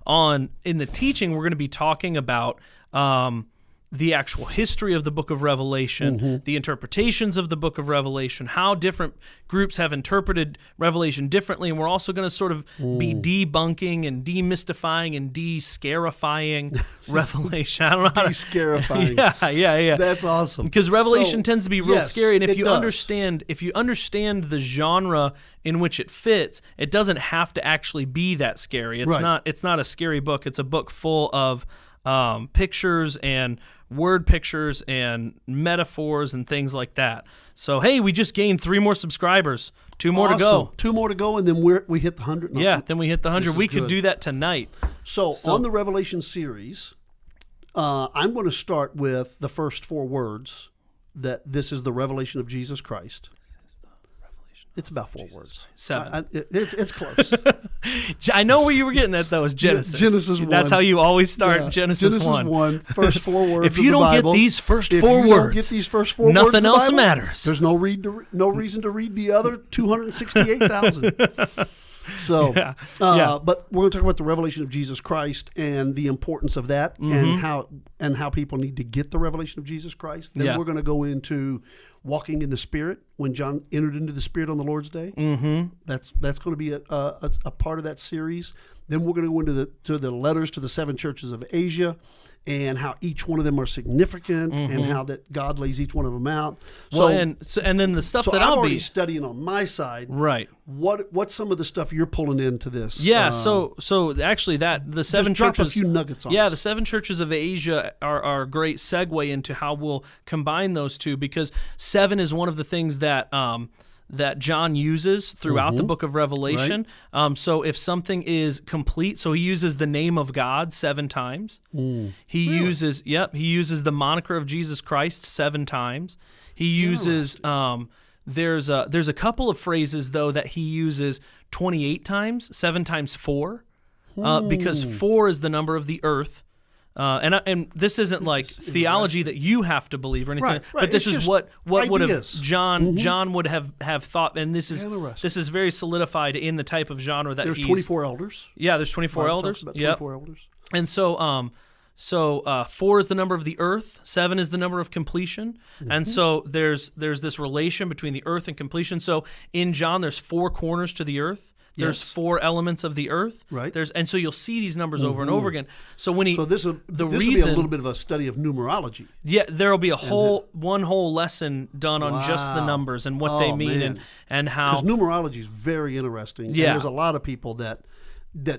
In the teaching, we're going to be talking about the actual history of the book of Revelation, the interpretations of the book of Revelation, how different groups have interpreted Revelation differently, and we're also going to sort of be debunking and demystifying and de-scarifying Revelation. I don't know how to... De-scarifying. Yeah. That's awesome. Because Revelation tends to be real scary, and if you understand the genre in which it fits, it doesn't have to actually be that scary. It's not a scary book. It's a book full of pictures and word pictures and metaphors and things like that. So, hey, we just gained 3 more subscribers. 2 more to go. 2 more to go, and then we hit the 100. Then we hit the 100. We could do that tonight. So on the Revelation series, I'm going to start with the first 4 words, that this is the revelation of Jesus Christ. It's about 4 words. 7. It's close. I know where you were getting at, though, is Genesis. Genesis 1. That's how you always start Genesis 1. 1, first 4 words If you of the Bible. Get these first 4 if you words, don't get these first 4 words nothing of the else Bible, matters. There's no reason to read the other 268,000. So, but we're going to talk about the revelation of Jesus Christ and the importance of that, and how people need to get the revelation of Jesus Christ. Then we're going to go into walking in the Spirit, when John entered into the Spirit on the Lord's Day. That's going to be a part of that series. Then we're going to go into the letters to the 7 churches of Asia, and how each one of them are significant, and how that God lays each one of them out. So, and then the stuff that I'm I'll already be studying on my side. Right. What's some of the stuff you're pulling into this? Yeah. So actually, the 7 just drop churches. a few nuggets on. Yeah, the 7 churches of Asia are a great segue into how we'll combine those two, because 7 is one of the things that that John uses throughout the book of Revelation. Right. So if something is complete, so he uses the name of God 7 times. He uses the moniker of Jesus Christ 7 times. He uses there's a couple of phrases though that he uses 28 times, 7 times 4, because 4 is the number of the earth. And this isn't like theology that you have to believe or anything, right. but this is what would have John would have thought, and this is very solidified in the type of genre that there's 24 elders. Yeah, there's 24 elders. 24 elders. And so 4 is the number of the earth, 7 is the number of completion, and so there's this relation between the earth and completion. So in John, there's 4 corners to the earth. There's 4 elements of the earth. Right. And so you'll see these numbers over and over again. So when this will be a little bit of a study of numerology. Yeah, there'll be one whole lesson done on just the numbers and what they mean and how. Because numerology is very interesting. Yeah. And there's a lot of people that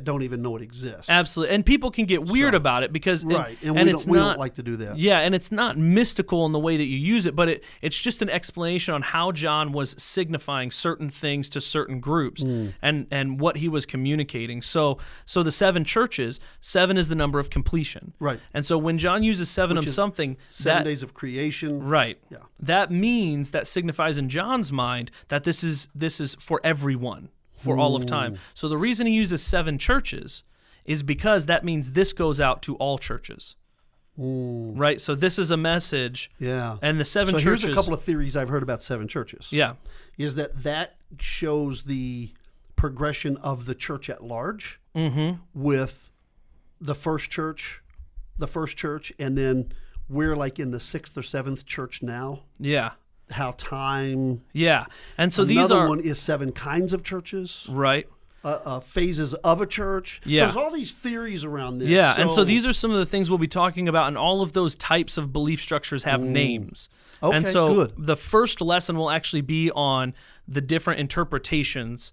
don't even know it exists. Absolutely. And people can get weird about it because we don't like to do that. Yeah, and it's not mystical in the way that you use it, but it's just an explanation on how John was signifying certain things to certain groups and what he was communicating. So the 7 churches, 7 is the number of completion. Right. And so when John uses 7 of something, 7 days of creation. Right. Yeah. That means, that signifies in John's mind that this is for everyone. For all of time. So the reason he uses 7 churches is because that means this goes out to all churches. Right? So this is a message. Yeah. And the 7 churches. So here's a couple of theories I've heard about 7 churches. Yeah. Is that shows the progression of the church at large with the first church, and then we're like in the 6th or 7th church now. Yeah. How time. Yeah. And so another one is 7 kinds of churches. Right. Phases of a church. Yeah. So there's all these theories around this. Yeah. And so these are some of the things we'll be talking about, and all of those types of belief structures have names. Okay, and so good. The first lesson will actually be on the different interpretations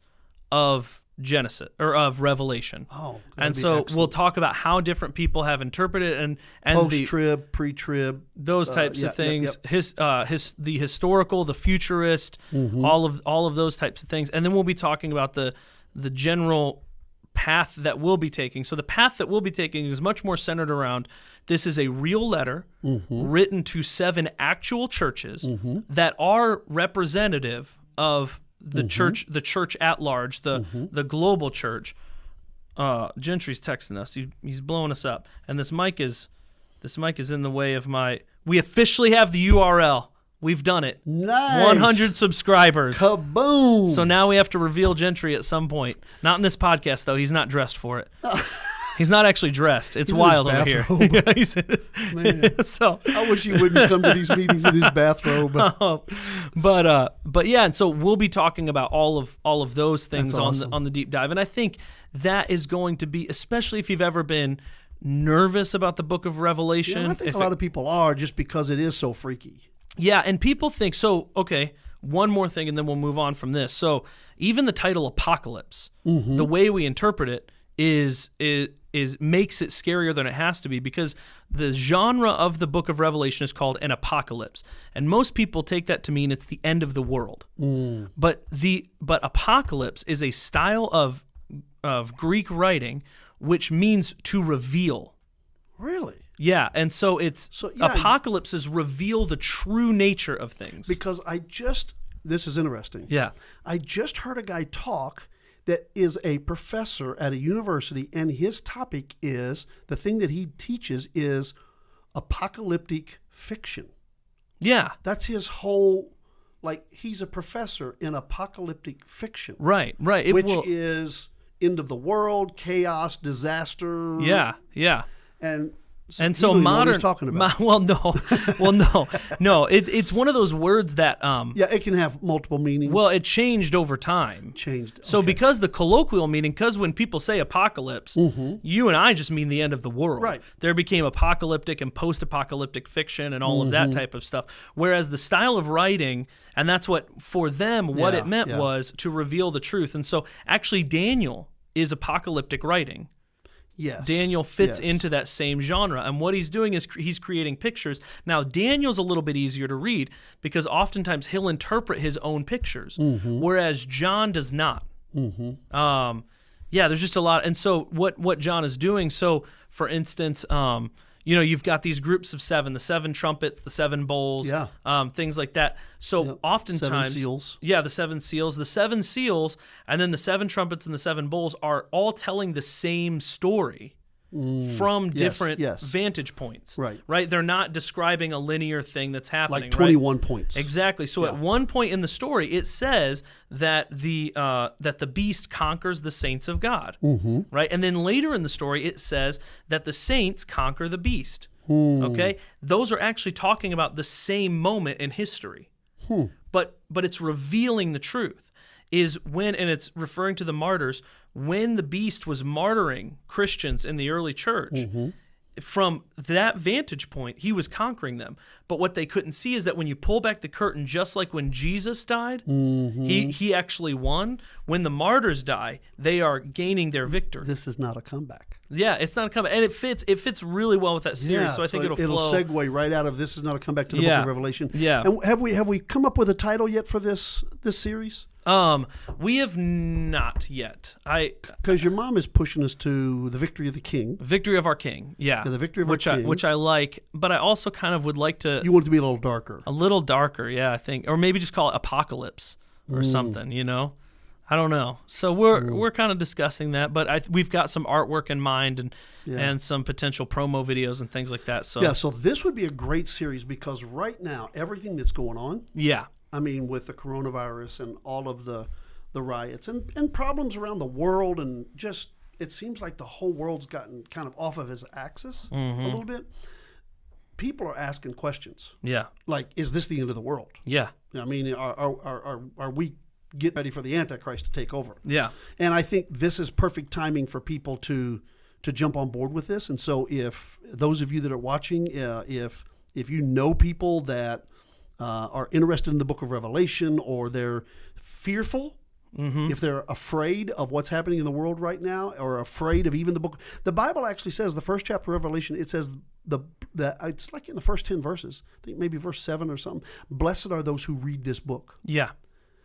of Genesis or of Revelation. And so we'll talk about how different people have interpreted and post-trib, pre-trib, those types of things. The historical, the futurist, all of those types of things. And then we'll be talking about the general path that we'll be taking. So the path that we'll be taking is much more centered around, this is a real letter written to 7 actual churches that are representative of the church at large, the global church. Gentry's texting us. He's blowing us up, and this mic is in the way of my. We officially have the URL. We've done it. Nice. 100 subscribers. Kaboom! So now we have to reveal Gentry at some point. Not in this podcast though. He's not dressed for it. He's not actually dressed. It's He's in wild his over here. bathrobe. Yeah, he's in his- Man. so, I wish he wouldn't come to these meetings in his bathrobe. but yeah, and so we'll be talking about all of those things That's awesome. on the deep dive, and I think that is going to be, especially if you've ever been nervous about the Book of Revelation. Yeah, I think a lot of people are, just because it is so freaky. Yeah, and people think so. Okay, one more thing, and then we'll move on from this. So even the title Apocalypse, the way we interpret it is makes it scarier than it has to be, because the genre of the Book of Revelation is called an apocalypse, and most people take that to mean it's the end of the world. But apocalypse is a style of Greek writing which means to reveal. Really? Yeah, and so apocalypses reveal the true nature of things. Because this is interesting. Yeah. I just heard a guy talk that is a professor at a university, and his topic is, the thing that he teaches is apocalyptic fiction. Yeah. That's his whole, he's a professor in apocalyptic fiction. Right. Which is end of the world, chaos, disaster. Yeah. And so he modern, he's talking about. no. It's one of those words that it can have multiple meanings. Well, it changed over time. So because the colloquial meaning, because when people say apocalypse, you and I just mean the end of the world. Right. There became apocalyptic and post-apocalyptic fiction and all of that type of stuff. Whereas the style of writing, and that's what for them what it meant was to reveal the truth. And so actually Daniel is apocalyptic writing. Yes. Daniel fits into that same genre, and what he's doing is he's creating pictures. Now, Daniel's a little bit easier to read because oftentimes he'll interpret his own pictures, whereas John does not. There's just a lot. And so what John is doing, so for instance, you've got these groups of seven, the seven trumpets, the seven bowls, things like that. So oftentimes, 7 seals. Yeah, the 7 seals. The 7 seals, and then the 7 trumpets and the 7 bowls are all telling the same story from different vantage points. Right? They're not describing a linear thing that's happening. Like 21 points. Exactly. So at one point in the story, it says that the beast conquers the saints of God. Right? And then later in the story, it says that the saints conquer the beast. Okay? Those are actually talking about the same moment in history. But it's revealing the truth. Is when, and it's referring to the martyrs, when the beast was martyring Christians in the early church, from that vantage point, he was conquering them. But what they couldn't see is that when you pull back the curtain, just like when Jesus died, he actually won. When the martyrs die, they are gaining their victory. This is not a comeback. Yeah, it's not a comeback. And it fits really well with that series, so I think it'll flow. It'll segue right out of this is not a comeback to the Book of Revelation. Yeah. And have we come up with a title yet for this series? We have not yet. Because your mom is pushing us to the Victory of the King. Victory of our King, yeah. The Victory of our King. Which I like, but I also kind of would like to... You want it to be a little darker. A little darker, yeah, I think. Or maybe just call it Apocalypse or something, I don't know. So we're kind of discussing that, but we've got some artwork in mind and some potential promo videos and things like that. So so this would be a great series because right now, everything that's going on... Yeah. I mean, with the coronavirus and all of the riots and problems around the world, and just it seems like the whole world's gotten kind of off of its axis a little bit. People are asking questions. Yeah. Like, is this the end of the world? Yeah. I mean, are we getting ready for the Antichrist to take over? Yeah. And I think this is perfect timing for people to jump on board with this. And so if those of you that are watching, if you know people that are interested in the Book of Revelation, or they're fearful, if they're afraid of what's happening in the world right now, or afraid of even the book. The Bible actually says, the first chapter of Revelation, it says it's like in the first 10 verses, I think maybe verse 7 or something, blessed are those who read this book. Yeah.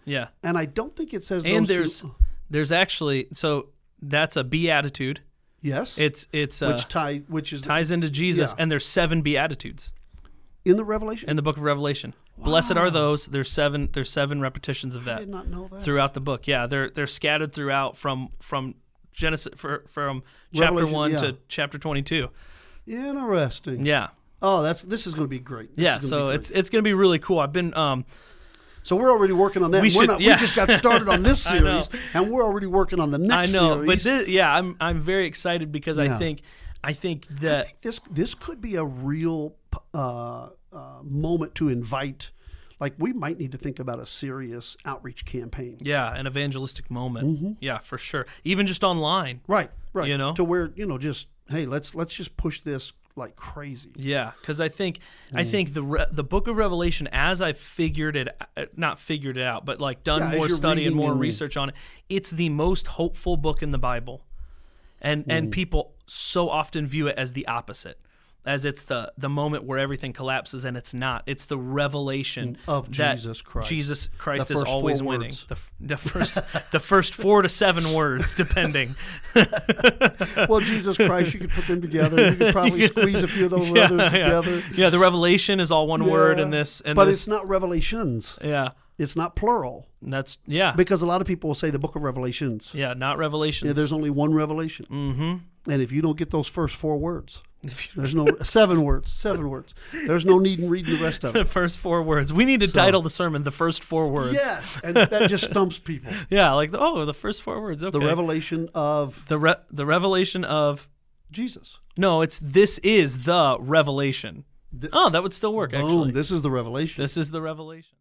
Yeah. And I don't think it says and there's actually, so that's a beatitude. Yes. It's which ties into Jesus, and there's 7 beatitudes. In the Revelation? In the Book of Revelation. Wow. Blessed are those. There's 7 repetitions of that. I did not know that. Throughout the book. Yeah, they're scattered throughout from Genesis from chapter 1 to chapter 22. Interesting. Yeah. Oh, this is going to be great. So it's going to be really cool. I've been So we're already working on that. We just got started on this series, and we're already working on the next series. I know, but I'm very excited because I think that this could be a real moment to invite. Like, we might need to think about a serious outreach campaign. Yeah, an evangelistic moment. Yeah, for sure. Even just online. Right. You know, to where just hey, let's just push this like crazy. Yeah, because I think the Book of Revelation, as I've not figured it out, but like done more study and more research on it, it's the most hopeful book in the Bible, and people so often view it as the opposite. As it's the moment where everything collapses, and it's not. It's the revelation of Jesus Christ. Jesus Christ is always winning. The first 4 to 7 words, depending. Well, Jesus Christ, you could put them together. You could probably squeeze a few of those others together. Yeah, the revelation is all one word in this. But it's not revelations. Yeah. It's not plural. Because a lot of people will say the Book of Revelations. Yeah, not Revelations. Yeah, there's only one revelation. Mm-hmm. And if you don't get those first 4 words, there's no 7 words. There's no need in reading the rest of it. The first 4 words. We need to title the sermon "The First 4 Words." Yes, and that just stumps people. Yeah, like the first 4 words. Okay. The revelation of the revelation of Jesus. No, this is the revelation. That would still work. Actually, this is the revelation. This is the revelation.